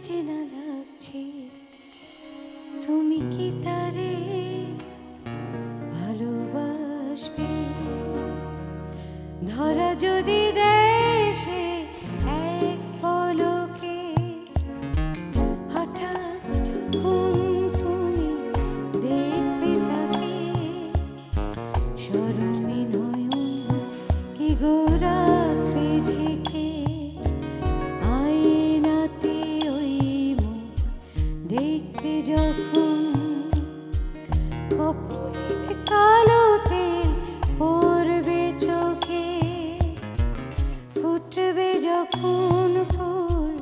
চেনা লাগছে, তুমি কি তারে ভালোবাসবে? ধরা যদি দেয় সে এক পলকে, হঠাৎ যখন তুমি দেখবে তাকে, শরমে নয়ন কি গো রাখবে ঢেকে, আয়নাতে ওই মুখ দেখবে যখন, কপালের কালো তেল পড়বে চোখে, ফুটবে যখন ফুল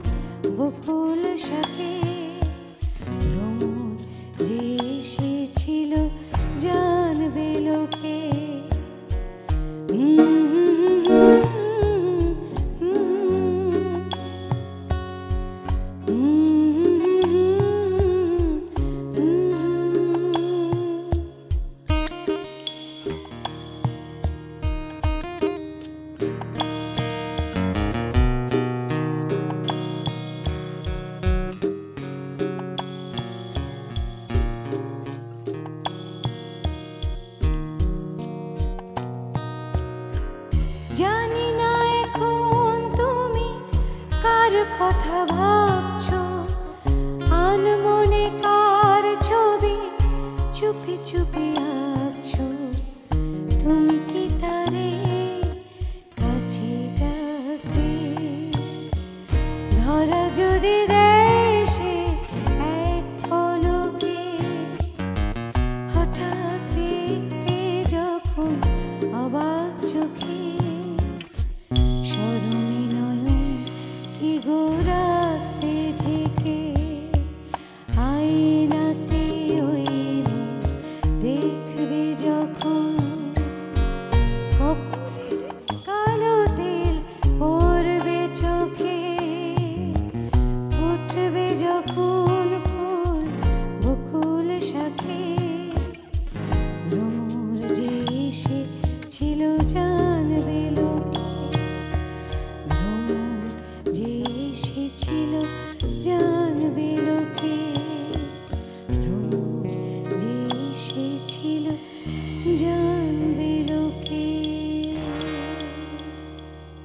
বকুল শাকে, ভ্রমর যে এসেছিল জানবে লোকে। জানি না এখন তুমি কার কথা ভাবছো, আনমনে কার ছবি চুপি চুপি আঁকছো, তুমি কি তারে কাছে ডাকবে? ধরা যদি